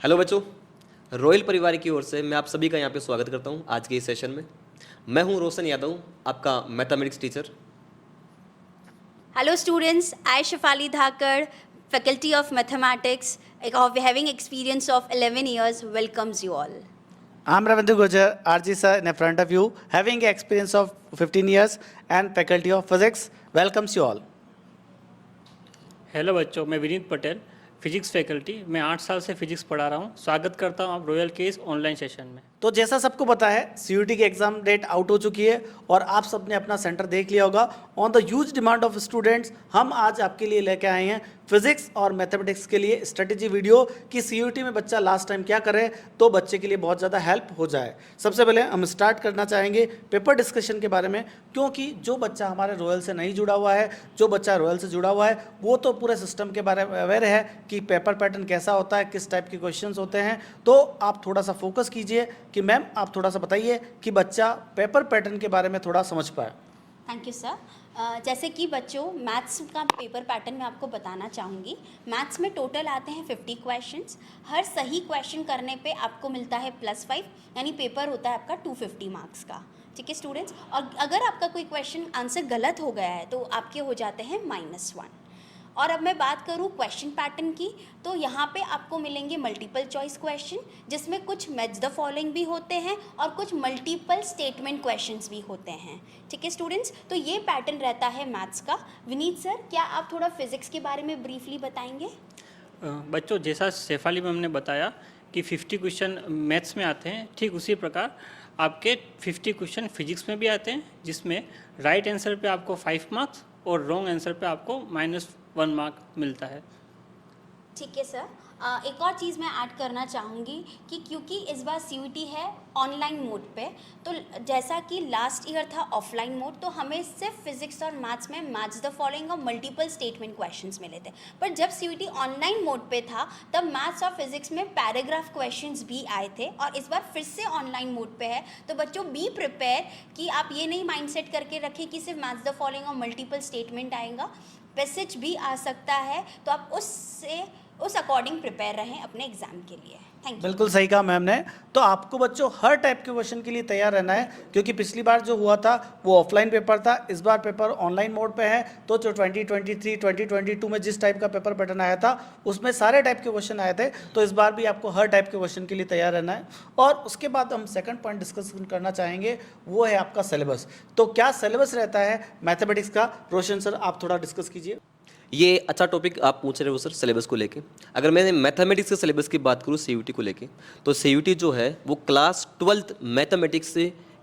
Hello बच्चों, royal परिवार की ओर से मैं आप सभी का यहाँ पे स्वागत करता हूँ आज के इस सेशन में। मैं हूँ रोशन यादव, आपका mathematics teacher. Hello students, I Shafali Dhakar, Faculty of Mathematics, having experience of 11 years, welcomes you all. I'm Ravindra Gujjar, RG sir in front of you, having experience of 15 years and Faculty of Physics, welcomes you all. Hello बच्चों, मैं Vineet Patel, physics faculty. मैं 8 साल से physics पढ़ा रहा हूँ। स्वागत करता हूँ आप रॉयल के इस ऑनलाइन सेशन में। तो जैसा सबको पता है सीयूटी की एग्जाम डेट आउट हो चुकी है और आप सबने अपना सेंटर देख लिया होगा। On the huge demand of students हम आज आपके लिए लेके आए हैं फिजिक्स और मैथमेटिक्स के लिए स्ट्रेटेजी वीडियो कि सीयूटी में बच्चा लास्ट टाइम क्या करे तो बच्चे के लिए बहुत ज़्यादा हेल्प हो जाए। सबसे पहले हम स्टार्ट करना चाहेंगे पेपर डिस्कशन के बारे में, क्योंकि जो बच्चा हमारे रॉयल से नहीं जुड़ा हुआ है, जो बच्चा रॉयल से जुड़ा हुआ है वो तो पूरे सिस्टम के बारे में अवेयर है कि पेपर पैटर्न कैसा होता है, किस टाइप के क्वेश्चंस होते हैं। तो आप थोड़ा सा फोकस कीजिए कि मैम आप थोड़ा सा बताइए कि बच्चा पेपर पैटर्न के बारे में थोड़ा समझ पाए। Thank you sir. जैसे कि बच्चों मैथ्स का पेपर पैटर्न मैं आपको बताना चाहूँगी। मैथ्स में टोटल आते हैं 50 क्वेश्चंस। हर सही क्वेश्चन करने पे आपको मिलता है +5, यानी पेपर होता है आपका 250 मार्क्स का। ठीक है स्टूडेंट्स, और अगर आपका कोई क्वेश्चन आंसर गलत हो गया है तो आपके हो जाते हैं -1। और अब मैं बात करूँ क्वेश्चन पैटर्न की, तो यहाँ पे आपको मिलेंगे मल्टीपल चॉइस क्वेश्चन, जिसमें कुछ मैच द फॉलोइंग भी होते हैं और कुछ मल्टीपल स्टेटमेंट क्वेश्चंस भी होते हैं। ठीक है स्टूडेंट्स, तो ये पैटर्न रहता है मैथ्स का। विनीत सर, क्या आप थोड़ा फिजिक्स के बारे में ब्रीफली बताएंगे? बच्चों, जैसा शेफाली मैम ने बताया कि 50 क्वेश्चन मैथ्स में आते हैं, ठीक उसी प्रकार आपके 50 क्वेश्चन फिजिक्स में भी आते हैं, जिसमें राइट आंसर पे आपको 5 मार्क्स और रॉन्ग आंसर पे आपको -1 मार्क मिलता है। ठीक है सर। एक और चीज़ मैं ऐड करना चाहूँगी कि क्योंकि इस बार सीयूटी है ऑनलाइन मोड पे, तो जैसा कि लास्ट ईयर था ऑफलाइन मोड, तो हमें सिर्फ फिजिक्स और मैथ्स में मैच द फॉलोइंग और मल्टीपल स्टेटमेंट क्वेश्चंस मिले थे। पर जब सीयूटी ऑनलाइन मोड पे था तब मैथ्स और फिजिक्स में पैराग्राफ क्वेश्चंस भी आए थे, और इस बार फिर से ऑनलाइन मोड पे है। तो बच्चों बी प्रिपेयर कि आप ये नहीं माइंडसेट करके रखें कि सिर्फ मैच द फॉलोइंग और मल्टीपल स्टेटमेंट आएगा, पैसेज भी आ सकता है। तो आप उस अकॉर्डिंग प्रिपेयर रहें अपने एग्जाम के लिए। Thank you. बिल्कुल सही कहा मैम ने। तो आपको बच्चों हर टाइप के क्वेश्चन के लिए तैयार रहना है, क्योंकि पिछली बार जो हुआ था वो ऑफलाइन पेपर था, इस बार पेपर ऑनलाइन मोड पे है। तो जो 2023 2022 में जिस टाइप का पेपर पैटर्न आया था उसमें सारे टाइप के क्वेश्चन आए थे, तो इस बार भी आपको हर टाइप के क्वेश्चन के लिए तैयार रहना है। और उसके बाद हम सेकंड पॉइंट डिस्कस करना चाहेंगे, वो है आपका सिलेबस। तो क्या सिलेबस रहता है मैथमेटिक्स का, रोशन सर आप थोड़ा डिस्कस कीजिए। ये अच्छा टॉपिक आप पूछ रहे हो सर सिलेबस को लेके। अगर मैं मैथमेटिक्स के सिलेबस की बात करूँ सीयूटी को लेके, तो सीयूटी जो है वो क्लास 12th मैथमेटिक्स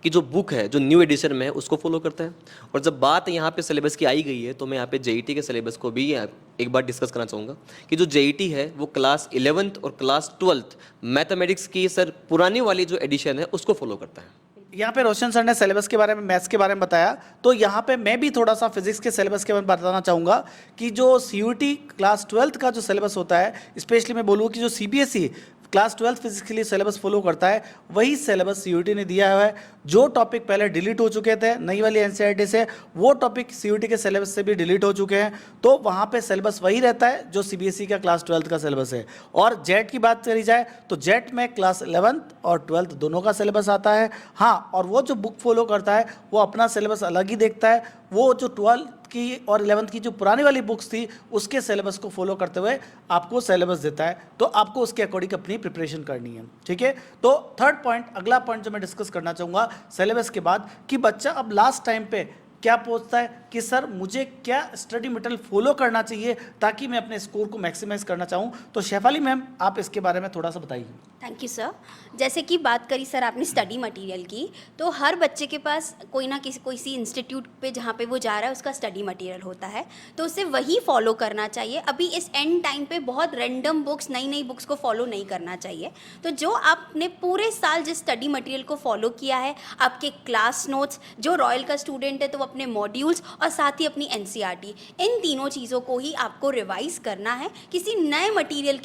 की जो बुक है जो न्यू एडिशन में है उसको फॉलो करता है। और जब बात यहाँ पे सिलेबस की आई गई है तो मैं यहाँ पे जेईटी के सिलेबस को भी एक बार डिस्कस करना चाहूँगा कि जो जेईटी है वो क्लास 11th और क्लास 12th मैथमेटिक्स की सर पुरानी वाली जो एडिशन है उसको फॉलो करता है। यहाँ पे रोशन सर ने सिलेबस के बारे में, मैथ्स के बारे में बताया, तो यहाँ पे मैं भी थोड़ा सा फिजिक्स के सिलेबस के बारे में बताना चाहूँगा कि जो सीयूटी क्लास 12th का जो सिलेबस होता है, स्पेशली मैं बोलूँ कि जो सीबीएसई क्लास 12th फिजिक्स के लिए सिलेबस फॉलो करता है, वही सिलेबस सीयूटी ने दिया हुआ है। जो टॉपिक पहले डिलीट हो चुके थे नई वाली एनसीईआरटी से, वो टॉपिक सीयूटी के सिलेबस से भी डिलीट हो चुके हैं। तो वहाँ पे सिलेबस वही रहता है जो सीबीएसई का क्लास 12th का सिलेबस है। और जेट की बात करी जाए तो जेट में क्लास 11th और 12th दोनों का सिलेबस आता है। हाँ, और वो जो बुक फॉलो करता है वो अपना सिलेबस अलग ही देखता है। वो जो 12th की और 11th की जो पुरानी वाली बुक्स थी उसके सिलेबस को फॉलो करते हुए आपको सिलेबस देता है, तो आपको उसके अकॉर्डिंग अपनी प्रिपरेशन करनी है। ठीक है, तो थर्ड पॉइंट, अगला पॉइंट जो मैं डिस्कस करना चाहूँगा सिलेबस के बाद, कि बच्चा अब लास्ट टाइम पे क्या पूछता है कि सर मुझे क्या स्टडी मटेरियल फॉलो करना चाहिए ताकि मैं अपने स्कोर को मैक्सिमाइज करना चाहूँ। तो शेफाली मैम आप इसके बारे में थोड़ा सा बताइए। Thank you sir. जैसे कि बात करी सर आपने स्टडी मटेरियल की, तो हर बच्चे के पास कोई ना किसी इंस्टीट्यूट पे जहाँ पे वो जा रहा है उसका स्टडी मटेरियल होता है, तो उसे वही फॉलो करना चाहिए। अभी इस एंड टाइम पे बहुत रैंडम बुक्स, नई बुक्स को फॉलो नहीं करना चाहिए। तो जो आपने पूरे साल जिस स्टडी मटेरियल को फॉलो किया है, आपके क्लास नोट्स, जो रॉयल का स्टूडेंट है तो अपने मॉड्यूल्स और साथ ही अपनी एनसीईआरटी, इन तीनों चीज़ों को ही आपको रिवाइज करना है। किसी नए मटेरियल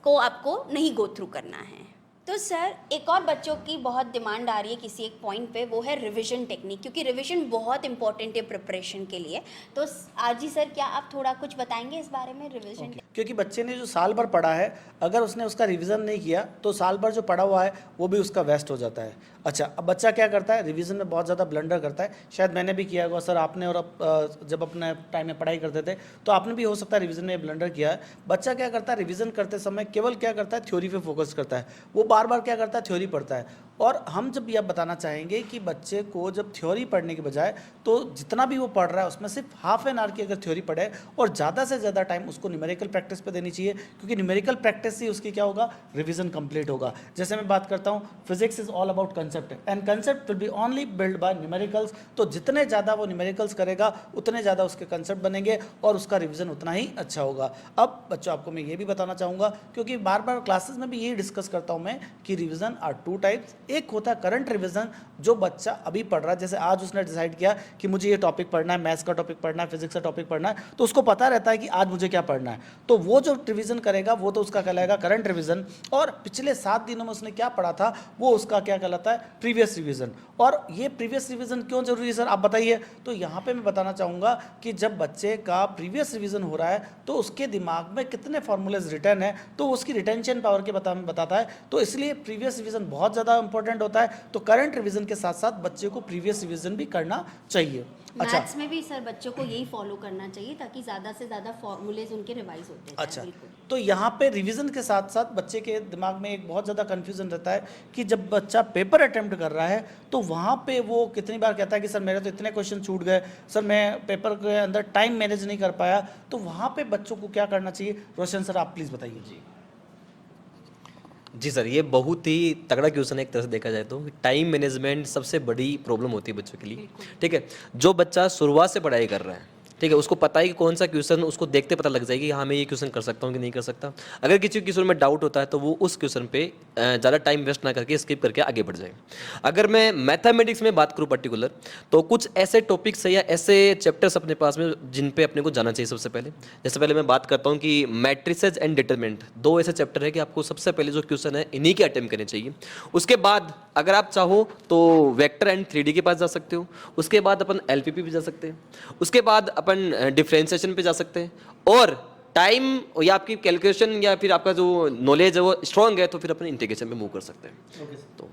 को आपको नहीं गो थ्रू करना है। तो सर एक और बच्चों की बहुत डिमांड आ रही है किसी एक पॉइंट पे, वो है रिवीजन टेक्निक, क्योंकि रिवीजन बहुत इंपॉर्टेंट है प्रिपरेशन के लिए। तो आरजी सर क्या आप थोड़ा कुछ बताएंगे इस बारे में रिवीजन? क्योंकि बच्चे ने जो साल भर पढ़ा है अगर उसने उसका रिवीजन नहीं किया तो साल भर जो पढ़ा हुआ है वो भी उसका वेस्ट हो जाता है। अच्छा, अब बच्चा क्या करता है, रिवीजन में बहुत ज़्यादा ब्लंडर करता है। शायद मैंने भी किया होगा सर, आपने, और जब अपने टाइम में पढ़ाई करते थे तो आपने भी हो सकता है रिवीजन में ब्लंडर किया है। बच्चा क्या करता है, रिवीजन करते समय केवल क्या करता है, थ्योरी पे फोकस करता है, वो बार बार क्या करता है, थ्योरी पढ़ता है। और हम जब यह बताना चाहेंगे कि बच्चे को जब थ्योरी पढ़ने के बजाय तो जितना भी वो पढ़ रहा है उसमें सिर्फ हाफ एन आवर की अगर थ्योरी पढ़े और ज़्यादा से ज़्यादा टाइम उसको न्यूमेरिकल प्रैक्टिस पे देनी चाहिए, क्योंकि न्यूमेरिकल प्रैक्टिस से उसकी क्या होगा, रिवीजन कंप्लीट होगा। जैसे मैं बात करता हूँ, physics is all about concept and concept will be only build by numericals. तो जितने ज़्यादा वो न्यूमेरिकल्स करेगा उतने ज़्यादा उसके कंसेप्ट बनेंगे और उसका रिवीजन उतना ही अच्छा होगा। अब बच्चों आपको मैं ये भी बताना चाहूँगा, क्योंकि बार बार क्लासेस में भी यही डिस्कस करता हूँ मैं कि रिवीजन आर टू टाइप्स। एक होता है करंट रिवीजन, जो बच्चा अभी पढ़ रहा है, जैसे आज उसने डिसाइड किया कि मुझे ये टॉपिक पढ़ना है, मैथ्स का टॉपिक पढ़ना है, फिजिक्स का टॉपिक पढ़ना है, तो उसको पता रहता है कि आज मुझे क्या पढ़ना है, तो वो जो रिवीजन करेगा वो तो उसका कहलाएगा करंट रिवीजन। और पिछले 7 दिनों में उसने क्या पढ़ा था वो उसका क्या कहलाता है, प्रीवियस रिवीजन। और ये प्रीवियस रिवीजन क्यों जरूरी है सर, आप बताइए। तो यहाँ पे मैं बताना चाहूँगा कि जब बच्चे का प्रीवियस रिवीजन हो रहा है तो उसके दिमाग में कितने फॉर्मूलेज रिटर्न है, तो उसकी रिटेंशन पावर के बताता है। तो इसलिए प्रीवियस रिवीजन बहुत ज़्यादा इंपॉर्टेंट होता है। तो करंट रिवीजन के साथ साथ बच्चे को प्रीवियस रिवीजन भी करना चाहिए। अच्छा, मैथ्स में भी सर बच्चों को यही फॉलो करना चाहिए ताकि ज़्यादा से ज़्यादा फॉर्मूलेज उनके रिवाइज होते जाएं। अच्छा, बिल्कुल। तो यहाँ पे रिवीजन के साथ साथ बच्चे के दिमाग में एक बहुत ज़्यादा कन्फ्यूजन रहता है कि जब बच्चा पेपर अटेम्प्ट कर रहा है तो वहाँ पे वो कितनी बार कहता है कि सर मेरे तो इतने क्वेश्चन छूट गए, सर मैं पेपर के अंदर टाइम मैनेज नहीं कर पाया। तो वहाँ पे बच्चों को क्या करना चाहिए, रोशन सर आप प्लीज़ बताइए। जी सर, ये बहुत ही तगड़ा क्वेश्चन है एक तरह से देखा जाए तो। टाइम मैनेजमेंट सबसे बड़ी प्रॉब्लम होती है बच्चों के लिए। ठीक है, जो बच्चा शुरुआत से पढ़ाई कर रहा है, ठीक है, उसको पता है कि कौन सा क्वेश्चन, उसको देखते पता लग जाएगी हाँ मैं ये क्वेश्चन कर सकता हूँ कि नहीं कर सकता। अगर किसी क्वेश्चन में डाउट होता है तो वो उस क्वेश्चन पे ज़्यादा टाइम वेस्ट ना करके स्किप करके आगे बढ़ जाए। अगर मैं मैथमेटिक्स में बात करूँ पर्टिकुलर, तो कुछ ऐसे टॉपिक्स है या ऐसे चैप्टर्स अपने पास में जिन पे अपने को जाना चाहिए सबसे पहले। जैसे पहले मैं बात करता हूँ कि मैट्रिसेस एंड डिटरमिनेंट, 2 ऐसे चैप्टर है कि आपको सबसे पहले जो क्वेश्चन है इन्हीं के अटेम्प्ट करने चाहिए। उसके बाद अगर आप चाहो तो वेक्टर एंड 3D के पास जा सकते हो। उसके बाद अपन LPP पे जा सकते हैं। उसके बाद अपन डिफरेंशिएशन पे जा सकते हैं। और टाइम या आपकी कैलकुलेशन या फिर आपका जो नॉलेज है वो स्ट्रॉन्ग है तो फिर अपन इंटीग्रेशन पे मूव कर सकते हैं। तो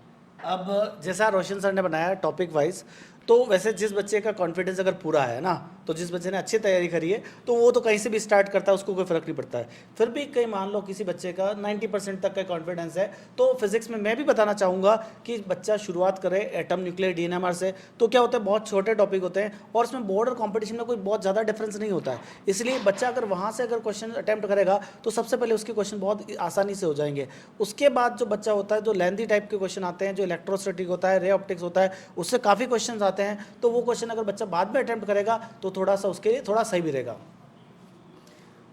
अब जैसा रोशन सर ने बनाया टॉपिक वाइज, तो वैसे जिस बच्चे का कॉन्फिडेंस अगर पूरा है ना, तो जिस बच्चे ने अच्छी तैयारी करी है तो वो तो कहीं से भी स्टार्ट करता है, उसको कोई फर्क नहीं पड़ता है। फिर भी कहीं मान लो किसी बच्चे का 90% तक का कॉन्फिडेंस है, तो फिजिक्स में मैं भी बताना चाहूँगा कि बच्चा शुरुआत करे एटम, न्यूक्लियर, DNMR से। तो क्या होता है, बहुत छोटे टॉपिक होते हैं और इसमें बोर्ड और कॉम्पिटिशन में कोई बहुत ज़्यादा डिफरेंस नहीं होता है। इसलिए बच्चा अगर वहाँ से अगर क्वेश्चन अटैम्प्ट करेगा तो सबसे पहले उसके क्वेश्चन बहुत आसानी से हो जाएंगे। उसके बाद जो बच्चा होता है, जो लेंथी टाइप के क्वेश्चन आते हैं, जो इलेक्ट्रोस्टैटिक होता है, रे ऑप्टिक्स होता है, उससे काफ़ी क्वेश्चन आते हैं। तो वो क्वेश्चन अगर बच्चा बाद में अटेम्प्ट करेगा तो थोड़ा सा उसके लिए थोड़ा सही भी रहेगा।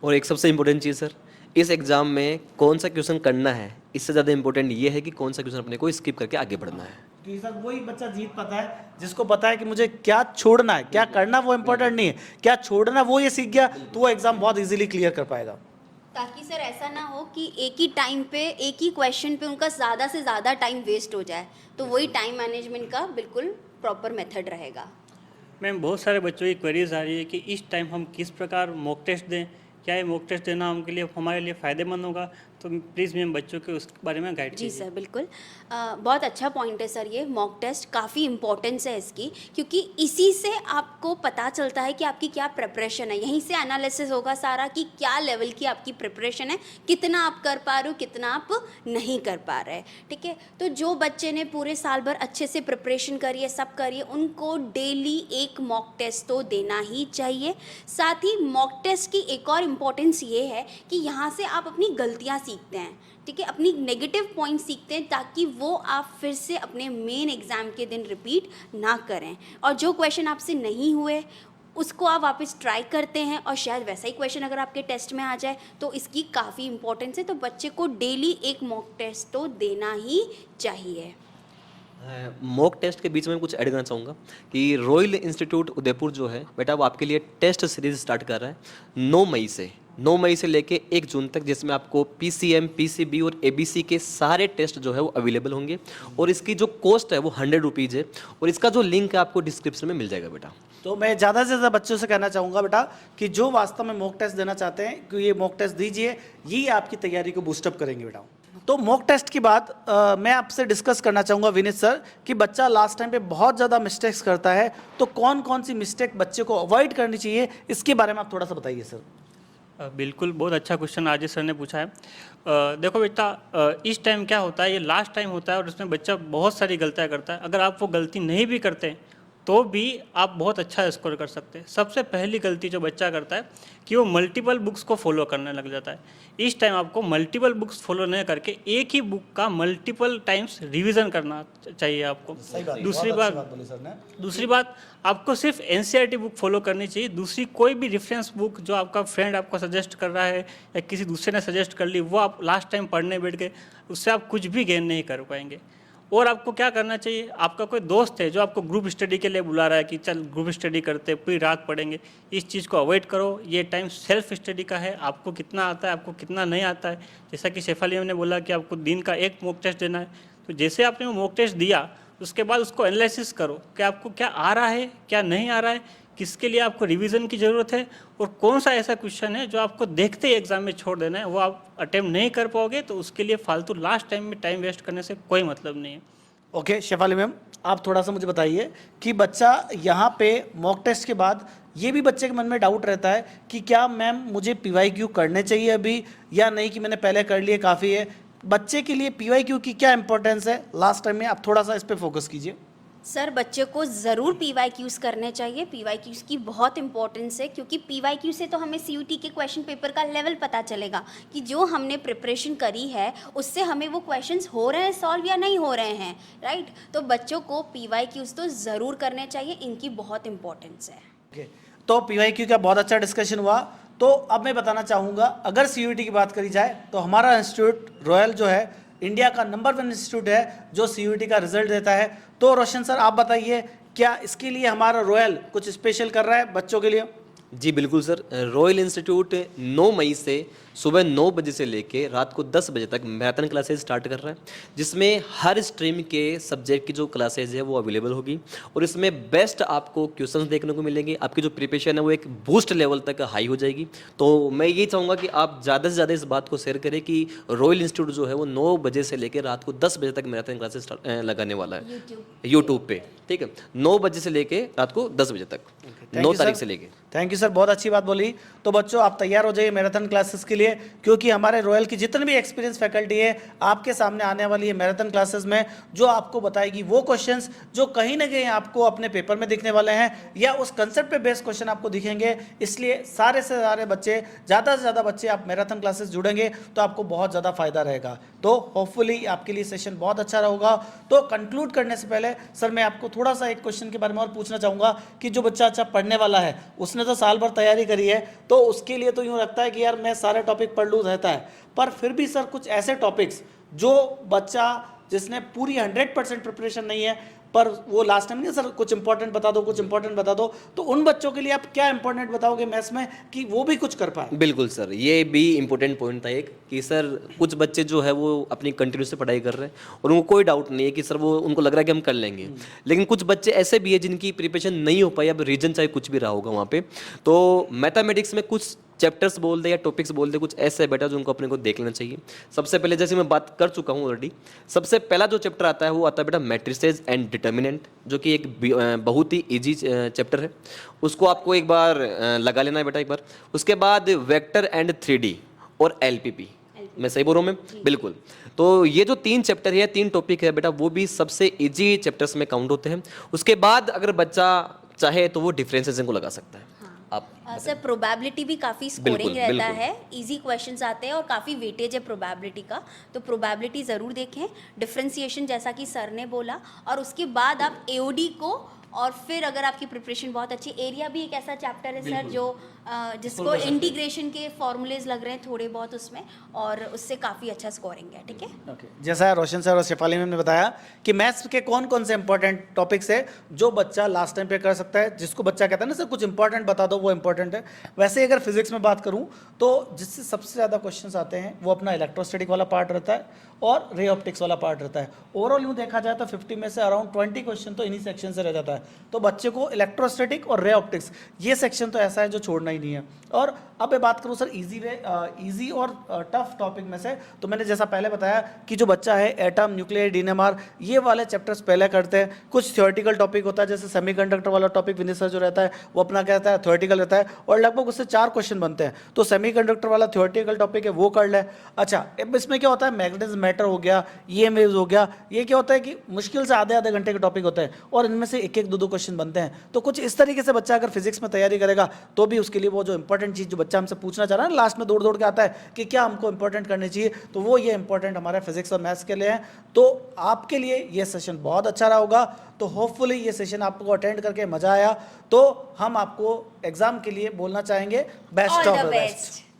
और एक सबसे इंपॉर्टेंट चीज़ सर, इस एग्जाम में कौन सा क्वेश्चन करना है, इससे ज़्यादा इंपॉर्टेंट ये है कि कौन सा क्वेश्चन अपने को स्किप करके आगे बढ़ना है। कि सर वही बच्चा जीत पाता है जिसको पता है कि मुझे क्या छोड़ना है, क्या करना वो इंपॉर्टेंट नहीं है, क्या छोड़ना वो ये सीख गया तो वो एग्जाम बहुत इजीली क्लियर कर पाएगा। ताकि सर ऐसा ना हो कि एक ही टाइम पे एक ही क्वेश्चन पे उनका ज़्यादा से ज़्यादा टाइम वेस्ट हो जाए। तो वही टाइम मैनेजमेंट का बिल्कुल प्रॉपर मेथड रहेगा। मैम बहुत सारे बच्चों की क्वेरीज आ रही है कि इस टाइम हम किस प्रकार मॉक टेस्ट दें, क्या ये मॉक टेस्ट देना हमारे लिए फ़ायदेमंद होगा, तो प्लीज़ मैम बच्चों के उस बारे में गाइड जी कीजिए। सर, बिल्कुल। बहुत अच्छा पॉइंट है सर, ये मॉक टेस्ट काफ़ी इम्पोर्टेंस है इसकी, क्योंकि इसी से आपको पता चलता है कि आपकी क्या प्रिपरेशन है। यहीं से एनालिसिस होगा सारा कि क्या लेवल की आपकी प्रिपरेशन है, कितना आप कर पा रहे हो, कितना आप नहीं कर पा रहे। ठीक है, तो जो बच्चे ने पूरे साल भर अच्छे से प्रिपरेशन करी है, सब करी है, उनको डेली एक मॉक टेस्ट तो देना ही चाहिए। साथ ही मॉक टेस्ट की एक और इम्पोर्टेंस ये है कि यहाँ से आप अपनी गलतियाँ सीखते हैं। ठीक है, अपनी नेगेटिव पॉइंट सीखते हैं ताकि वो आप फिर से अपने मेन एग्ज़ाम के दिन रिपीट ना करें। और जो क्वेश्चन आपसे नहीं हुए उसको आप वापस ट्राई करते हैं और शायद वैसा ही क्वेश्चन अगर आपके टेस्ट में आ जाए, तो इसकी काफ़ी इंपॉर्टेंस है। तो बच्चे को डेली एक मॉक टेस्ट तो देना ही चाहिए। मॉक टेस्ट के बीच में कुछ ऐड करना चाहूँगा कि रॉयल इंस्टीट्यूट उदयपुर जो है बेटा, वो आपके लिए टेस्ट सीरीज स्टार्ट कर रहा है 9 मई से लेके 1 जून तक, जिसमें आपको PCM, PCB और ABC के सारे टेस्ट जो है वो अवेलेबल होंगे। और इसकी जो कॉस्ट है वो 100 रुपीज़ है और इसका जो लिंक है आपको डिस्क्रिप्शन में मिल जाएगा बेटा। तो मैं ज़्यादा से ज़्यादा बच्चों से कहना चाहूँगा बेटा कि जो वास्तव में मॉक टेस्ट देना चाहते हैं कि ये मॉक टेस्ट दीजिए, यही आपकी तैयारी को बूस्टअप करेंगे बेटा। तो मॉक टेस्ट के बाद मैं आपसे डिस्कस करना चाहूँगा विनीत सर कि बच्चा लास्ट टाइम पे बहुत ज़्यादा मिस्टेक्स करता है, तो कौन कौन सी मिस्टेक बच्चे को अवॉइड करनी चाहिए, इसके बारे में आप थोड़ा सा बताइए सर। बिल्कुल, बहुत अच्छा क्वेश्चन आज सर ने पूछा है। देखो बेटा, इस टाइम क्या होता है, ये लास्ट टाइम होता है और उसमें बच्चा बहुत सारी गलतियाँ करता है। अगर आप वो गलती नहीं भी करते तो भी आप बहुत अच्छा स्कोर कर सकते हैं। सबसे पहली गलती जो बच्चा करता है कि वो मल्टीपल बुक्स को फॉलो करने लग जाता है। इस टाइम आपको मल्टीपल बुक्स फॉलो नहीं करके एक ही बुक का मल्टीपल टाइम्स रिवीजन करना चाहिए आपको। दूसरी बात आपको सिर्फ एनसीईआरटी बुक फॉलो करनी चाहिए। दूसरी कोई भी रेफरेंस बुक जो आपका फ्रेंड आपको सजेस्ट कर रहा है या किसी दूसरे ने सजेस्ट कर ली, वो आप लास्ट टाइम पढ़ने बैठ गए, उससे आप कुछ भी गेन नहीं कर पाएंगे। और आपको क्या करना चाहिए, आपका कोई दोस्त है जो आपको ग्रुप स्टडी के लिए बुला रहा है कि चल ग्रुप स्टडी करते, पूरी रात पढ़ेंगे, इस चीज़ को अवॉइड करो। ये टाइम सेल्फ स्टडी का है, आपको कितना आता है, आपको कितना नहीं आता है। जैसा कि शेफाली मैम ने बोला कि आपको दिन का एक मॉक टेस्ट देना है, तो जैसे आपने वो मॉक टेस्ट दिया उसके बाद उसको एनालिसिस करो कि आपको क्या आ रहा है, क्या नहीं आ रहा है, किसके लिए आपको रिवीजन की ज़रूरत है और कौन सा ऐसा क्वेश्चन है जो आपको देखते ही एग्जाम में छोड़ देना है, वो आप अटेम्प्ट नहीं कर पाओगे, तो उसके लिए फालतू लास्ट टाइम में टाइम वेस्ट करने से कोई मतलब नहीं है। ओके शेफाली मैम, आप थोड़ा सा मुझे बताइए कि बच्चा यहाँ पे मॉक टेस्ट के बाद ये भी बच्चे के मन में डाउट रहता है कि क्या मैम मुझे PYQ करने चाहिए अभी या नहीं, कि मैंने पहले कर लिए काफ़ी है। बच्चे के लिए PYQ की क्या इंपॉर्टेंस है लास्ट टाइम में, आप थोड़ा सा इस पर फोकस कीजिए। सर बच्चे को ज़रूर PYQs करने चाहिए। PYQs की बहुत इंपॉर्टेंस है क्योंकि PYQ से तो हमें CUT के क्वेश्चन पेपर का लेवल पता चलेगा कि जो हमने प्रिपरेशन करी है उससे हमें वो क्वेश्चंस हो रहे हैं सॉल्व या नहीं हो रहे हैं, राइट। तो बच्चों को PYQs तो ज़रूर करने चाहिए, इनकी बहुत इंपॉर्टेंस है। ओके, तो PYQ का बहुत अच्छा डिस्कशन हुआ। तो अब मैं बताना चाहूँगा, अगर CUT की बात करी जाए तो हमारा इंस्टीट्यूट रॉयल जो है इंडिया का नंबर 1 इंस्टीट्यूट है जो CUT का रिजल्ट देता है। तो रोशन सर आप बताइए, क्या इसके लिए हमारा रॉयल कुछ स्पेशल कर रहा है बच्चों के लिए? जी बिल्कुल सर, रॉयल इंस्टीट्यूट 9 मई से सुबह 9 बजे से लेके रात को 10 बजे तक मैराथन क्लासेज स्टार्ट कर रहा है, जिसमें हर स्ट्रीम के सब्जेक्ट की जो क्लासेज है वो अवेलेबल होगी और इसमें बेस्ट आपको क्वेश्चंस देखने को मिलेंगे। आपकी जो प्रिपरेशन है वो एक बूस्ट लेवल तक हाई हो जाएगी। तो मैं यही चाहूँगा कि आप ज़्यादा से ज़्यादा इस बात को शेयर करें कि रॉयल इंस्टीट्यूट जो है वो 9 बजे से लेकर रात को 10 बजे तक मैराथन क्लासेज लगाने वाला है यूट्यूब पे, ठीक है, 9 बजे से लेके रात को 10 बजे तक, 9 तारीख से लेके। थैंक यू सर, बहुत अच्छी बात बोली। तो बच्चों आप तैयार हो जाइए मैराथन क्लासेस के लिए, क्योंकि हमारे रॉयल की जितनी भी एक्सपीरियंस फैकल्टी है आपके सामने आने वाली है मैराथन क्लासेस में, जो आपको बताएगी वो क्वेश्चंस जो कहीं ना कहीं आपको अपने पेपर में दिखने वाले हैं या उस कंसेप्ट पे बेस्ड क्वेश्चन आपको दिखेंगे। इसलिए सारे से सारे बच्चे, ज़्यादा से ज़्यादा बच्चे आप मैराथन क्लासेस जुड़ेंगे तो आपको बहुत ज़्यादा फायदा रहेगा। तो होपफुली आपके लिए सेशन बहुत अच्छा रहेगा। तो कंक्लूड करने से पहले सर मैं आपको थोड़ा सा एक क्वेश्चन के बारे में और पूछना चाहूँगा कि जो बच्चा अच्छा पढ़ने वाला है, उसने तो साल भर तैयारी करी है, तो उसके लिए तो यूँ लगता है कि यार मैं सारे टॉपिक पढ़ लूँ रहता है, पर फिर भी सर कुछ ऐसे टॉपिक्स जो बच्चा जिसने पूरी 100% प्रिपरेशन नहीं है पर वो लास्ट टाइम नहीं सर कुछ इंपॉर्टेंट बता दो, कुछ इंपॉर्टेंट बता दो, तो उन बच्चों के लिए आप क्या इंपॉर्टेंट बताओगे मैथ्स में कि वो भी कुछ कर पाए? बिल्कुल सर, ये भी इम्पोर्टेंट पॉइंट था एक कि सर कुछ बच्चे जो है वो अपनी कंटिन्यूस से पढ़ाई कर रहे हैं और उनको कोई डाउट नहीं है कि सर वो उनको लग रहा है कि हम कर लेंगे, लेकिन कुछ बच्चे ऐसे भी है जिनकी प्रिपरेशन नहीं हो पाई। अब रीजन चाहे कुछ भी रहा होगा वहाँ पे, तो मैथमेटिक्स में कुछ चैप्टर्स बोल दे या टॉपिक्स बोल दे, कुछ ऐसे बेटा जो उनको अपने को देख लेना चाहिए। सबसे पहले जैसे मैं बात कर चुका हूँ ऑलरेडी, सबसे पहला जो चैप्टर आता है वो आता है बेटा मैट्रिसेस एंड डिटर्मिनेंट, जो कि एक बहुत ही इजी चैप्टर है, उसको आपको एक बार लगा लेना है बेटा एक बार। उसके बाद वेक्टर एंड 3D और LPP, मैं सही बोल रहा हूँ मैं? बिल्कुल। तो ये जो 3 चैप्टर है, 3 टॉपिक है बेटा, वो भी सबसे इजी चैप्टर्स में काउंट होते हैं। उसके बाद अगर बच्चा चाहे तो वो डिफरेंशिएशन को लगा सकता है। आप सर प्रोबेबिलिटी भी काफ़ी स्कोरिंग बिल्कुल, रहता बिल्कुल। है, इजी क्वेश्चंस आते हैं और काफ़ी वेटेज है प्रोबेबिलिटी का, तो प्रोबेबिलिटी ज़रूर देखें। डिफरेंशिएशन जैसा कि सर ने बोला, और उसके बाद आप AOD को, और फिर अगर आपकी प्रिपरेशन बहुत अच्छी, एरिया भी एक ऐसा चैप्टर है सर जो जिसको इंटीग्रेशन के फॉर्मूलेज लग रहे हैं थोड़े बहुत उसमें, और उससे काफ़ी अच्छा स्कोरिंग है, ठीक है। ओके, जैसा रोशन सर और शेफाली मैम ने बताया कि मैथ्स के कौन कौन से इंपॉर्टेंट टॉपिक्स है जो बच्चा लास्ट टाइम पे कर सकता है, जिसको बच्चा कहता है ना सर कुछ इंपॉर्टेंट बता दो, वो इंपॉर्टेंट है। वैसे ही अगर फिजिक्स में बात करूं तो जिससे सबसे ज़्यादा क्वेश्चंस आते हैं वो अपना इलेक्ट्रोस्टैटिक वाला पार्ट रहता है और रे ऑप्टिक्स वाला पार्ट रहता है। ओवरऑल यूँ देखा जाए तो 50 में से अराउंड 20 क्वेश्चन तो इन्हीं सेक्शन से रह जाता है। तो बच्चे को इलेक्ट्रोस्टैटिक और रे ऑप्टिक्स ये सेक्शन तो ऐसा है जो छोड़ना ही नहीं है। और अब मैं बात करूँ सर इजी और टफ टॉपिक में से, तो मैंने जैसा पहले बताया कि जो बच्चा है एटम, न्यूक्लियर, डीएनएमआर ये वाले चैप्टर्स पहले करते हैं। कुछ थ्योरेटिकल टॉपिक होता है, जैसे सेमीकंडक्टर वाला टॉपिक विनीत सर जो रहता है वो अपना कहता है थ्योरेटिकल रहता है और लगभग उससे 4 क्वेश्चन बनते हैं। तो सेमीकंडक्टर वाला थ्योरेटिकल टॉपिक है वो कर ले। अच्छा, अब इसमें क्या होता है, मैग्नेटिज्म मैटर हो गया, EM वेव्स हो गया, ये क्या होता है कि मुश्किल से आधे घंटे के टॉपिक होते हैं और इनमें से 1-1, 2-2 क्वेश्चन बनते हैं। तो कुछ इस तरीके से बच्चा अगर फिजिक्स में तैयारी करेगा तो भी उसके लिए वो जो इंपॉर्टेंट चीज़ जो बच्चा हमसे पूछना चाह रहा है ना, लास्ट में दौड़ दौड़ के आता है कि क्या हमको इंपॉर्टेंट करनी चाहिए, तो वो ये इंपॉर्टेंट हमारे फिजिक्स और मैथ्स के लिए है। तो आपके लिए ये सेशन बहुत अच्छा रहा होगा। तो होपफुली ये सेशन आपको अटेंड करके मज़ा आया। तो हम आपको एग्जाम के लिए बोलना चाहेंगे best all of the the best. Best.